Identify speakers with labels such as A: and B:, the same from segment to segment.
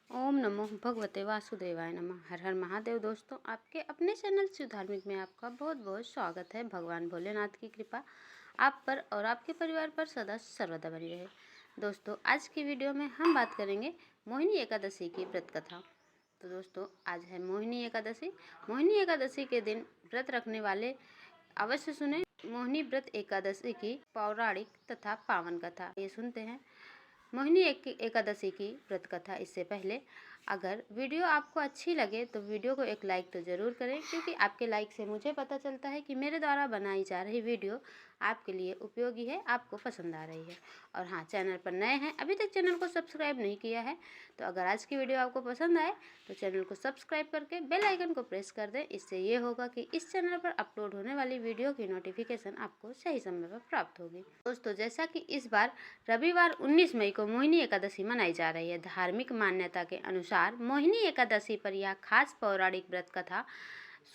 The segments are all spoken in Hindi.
A: ओम नमो भगवते वासुदेवाय नमः। हर हर महादेव। दोस्तों, आपके अपने चैनल शिव धार्मिक में आपका बहुत बहुत स्वागत है। भगवान भोलेनाथ की कृपा आप पर और आपके परिवार पर सदा सर्वदा बनी रहे। दोस्तों, आज की वीडियो में हम बात करेंगे मोहिनी एकादशी की व्रत कथा। तो दोस्तों, आज है मोहिनी एकादशी। मोहिनी एकादशी के दिन व्रत रखने वाले अवश्य सुने मोहिनी व्रत एकादशी की पौराणिक तथा पावन कथा। ये सुनते हैं मोहिनी एकादशी की व्रत कथा। इससे पहले अगर वीडियो आपको अच्छी लगे तो वीडियो को एक लाइक तो ज़रूर करें, क्योंकि आपके लाइक से मुझे पता चलता है कि मेरे द्वारा बनाई जा रही वीडियो आपके लिए उपयोगी है, आपको पसंद आ रही है। और हाँ, चैनल पर नए हैं, अभी तक चैनल को सब्सक्राइब नहीं किया है, तो अगर आज की वीडियो आपको पसंद आए तो चैनल को सब्सक्राइब करके बेल आइकन को प्रेस कर दें। इससे ये होगा कि इस चैनल पर अपलोड होने वाली वीडियो की नोटिफिकेशन आपको सही समय पर प्राप्त होगी। दोस्तों, जैसा कि इस बार रविवार 19 मई को मोहिनी एकादशी मनाई जा रही है। धार्मिक मान्यता के अनुसार मोहिनी एकादशी पर यह खास पौराणिक व्रत कथा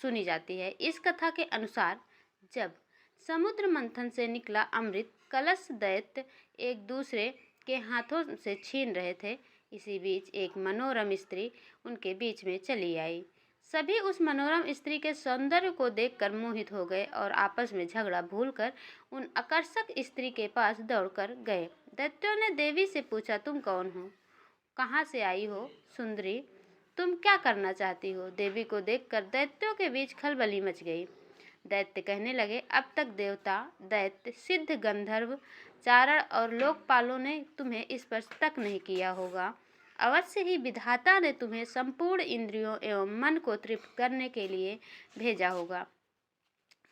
A: सुनी जाती है। इस कथा के अनुसार जब समुद्र मंथन से निकला अमृत कलश दैत्य एक दूसरे के हाथों से छीन रहे थे, इसी बीच एक मनोरम स्त्री उनके बीच में चली आई। सभी उस मनोरम स्त्री के सौंदर्य को देखकर मोहित हो गए और आपस में झगड़ा भूलकर उन आकर्षक स्त्री के पास दौड़कर गए। दैत्यों ने देवी से पूछा, तुम कौन हो, कहाँ से आई हो सुंदरी, तुम क्या करना चाहती हो? देवी को देखकर दैत्यों के बीच खलबली मच गई। दैत्य कहने लगे, अब तक देवता, दैत्य, सिद्ध, गंधर्व, चारण और लोकपालों ने तुम्हें स्पर्श तक नहीं किया होगा। अवश्य ही विधाता ने तुम्हें संपूर्ण इंद्रियों एवं मन को तृप्त करने के लिए भेजा होगा।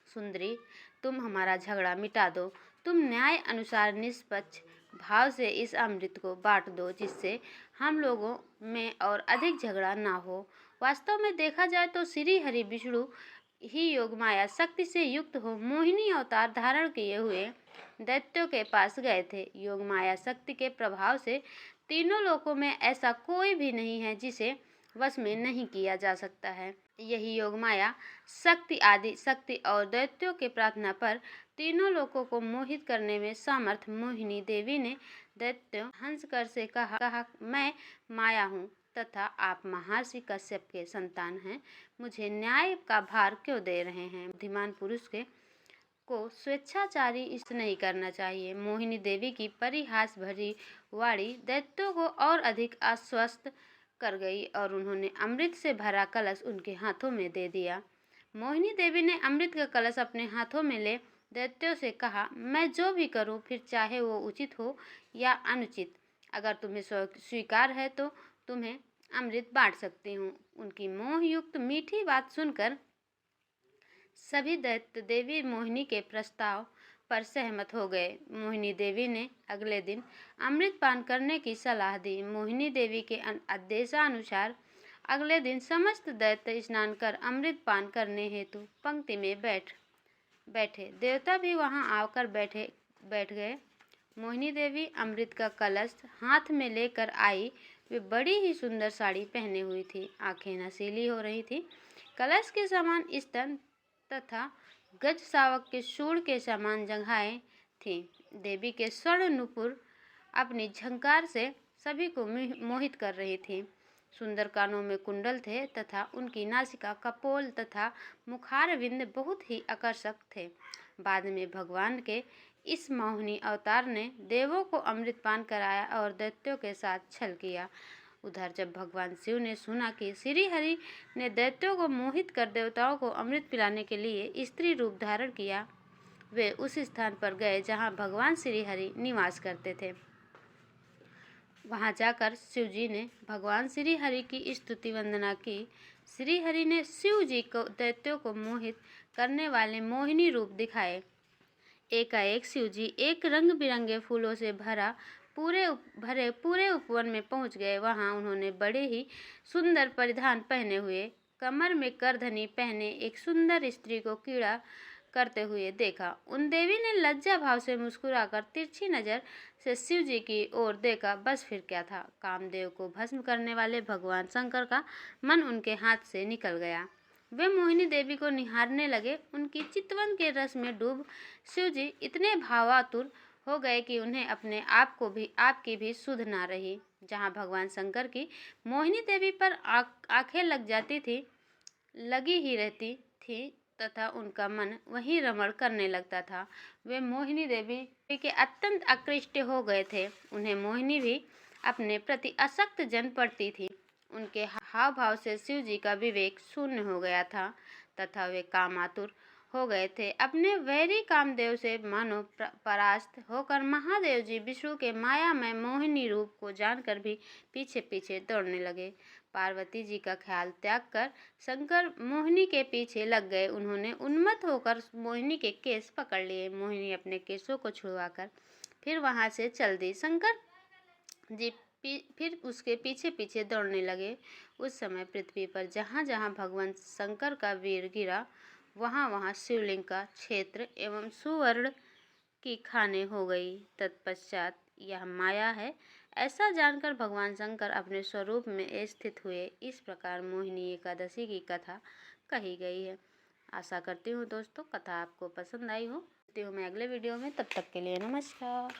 A: सुंदरी, तुम हमारा झगड़ा मिटा दो। तुम न्याय अनुसार निष्पक्ष भाव से इस अमृत को बांट दो, जिससे हम लोगों में और अधिक झगड़ा ना हो। वास्तव में देखा जाए तो श्री हरि विष्णु ही योग माया शक्ति से युक्त हो मोहिनी अवतार धारण किए हुए दैत्यों के पास गए थे। योग माया शक्ति के प्रभाव से तीनों लोकों में ऐसा कोई भी नहीं है जिसे वश में नहीं किया जा सकता है। यही योग माया शक्ति और दैत्यों के प्रार्थना पर तीनों लोगों को मोहित करने में समर्थ मोहिनी देवी ने दैत्यों हंसकर से कहा, मैं माया हूँ तथा आप महर्षि कश्यप के संतान हैं। मुझे न्याय का भार क्यों दे रहे हैं? बुद्धिमान पुरुष को स्वेच्छाचारी इष्ट नहीं करना चाहिए। मोहिनी देवी की परिहास भरी वाणी दैत्यों को और अधिक आश्वस्त कर गई और उन्होंने अमृत से भरा कलश उनके हाथों में दे दिया। मोहिनी देवी ने अमृत का कलश अपने हाथों में ले दैत्यों से कहा, मैं जो भी करूं, फिर चाहे वो उचित हो या अनुचित, अगर तुम्हें स्वीकार है तो तुम्हें अमृत बांट सकती हूँ। उनकी मोहयुक्त मीठी बात सुनकर सभी दैत्य देवी मोहिनी के प्रस्ताव पर सहमत हो गए। मोहिनी देवी ने अगले दिन अमृत पान करने की सलाह दी। मोहिनी देवी के आदेशानुसार अगले दिन समस्त दैत्य स्नान कर अमृत पान करने हेतु पंक्ति में बैठे। देवता भी वहां आकर बैठ गए। मोहिनी देवी अमृत का कलश हाथ में लेकर आई। वे बड़ी ही सुंदर साड़ी पहने हुई थी, आंखें नशीली हो रही थी, कलश के समान स्तन तथा गज शावक के सूंड के समान जंघाएं थीं। देवी के स्वर्ण नुपुर अपनी झंकार से सभी को मोहित कर रही थी। सुंदर कानों में कुंडल थे तथा उनकी नासिका, कपोल तथा मुखारविंद बहुत ही आकर्षक थे। बाद में भगवान के इस मोहिनी अवतार ने देवों को अमृत पान कराया और दैत्यों के साथ छल किया। उधर जब भगवान शिव ने सुना कि श्री हरि ने दैत्यों को मोहित कर देवताओं को अमृत पिलाने के लिए स्त्री रूप धारण किया, वे उस स्थान पर गए जहां भगवान श्री हरि निवास करते थे। वहां जाकर शिव जी ने भगवान श्री हरि की स्तुति वंदना की। श्री हरि ने शिव जी को दैत्यों को मोहित करने वाले मोहिनी रूप दिखाए। एकाएक शिव जी एक रंग बिरंगे फूलों से भरे पूरे उपवन में पहुंच गए। वहां उन्होंने बड़े ही सुंदर परिधान पहने हुए, कमर में करधनी पहने एक सुंदर स्त्री को कीड़ा करते हुए देखा। उन देवी ने लज्जा भाव से मुस्कुराकर तिरछी नजर से शिव जी की ओर देखा। बस फिर क्या था, कामदेव को भस्म करने वाले भगवान शंकर का मन उनके हाथ से निकल गया। वे मोहिनी देवी को निहारने लगे। उनकी चितवन के रस में डूब शिव जी इतने भावातुर हो गए कि उन्हें अपने आप की भी सुध ना रही। जहाँ भगवान शंकर की मोहिनी देवी पर आंखें लगी ही रहती थी तथा उनका मन वहीं रमण करने लगता था। वे मोहिनी देवी के अत्यंत आकृष्ट हो गए थे। उन्हें मोहिनी भी अपने प्रति आसक्त जन पड़ती थी। उनके हाव भाव से शिव जी का विवेक शून्य हो गया था तथा वे कामातुर हो गए थे। अपने वैरी कामदेव से मानो परास्त होकर महादेव जी विष्णु के मायामय मोहिनी रूप को जानकर भी पीछे पीछे दौड़ने लगे। पार्वती जी का ख्याल त्याग कर शंकर मोहिनी के पीछे लग गए। उन्होंने उन्मत्त होकर मोहिनी के केस पकड़ लिए। मोहिनी अपने केसों को छुड़वाकर फिर वहां से चल दी। शंकर जी फिर उसके पीछे पीछे दौड़ने लगे। उस समय पृथ्वी पर जहाँ जहाँ भगवान शंकर का वीर गिरा वहाँ वहाँ शिवलिंग का क्षेत्र एवं सुवर्ण की खाने हो गई। तत्पश्चात यह माया है ऐसा जानकर भगवान शंकर अपने स्वरूप में स्थित हुए। इस प्रकार मोहिनी एकादशी की कथा कही गई है। आशा करती हूँ दोस्तों कथा आपको पसंद आई हो। मिलती हूँ मैं अगले वीडियो में, तब तक के लिए नमस्कार।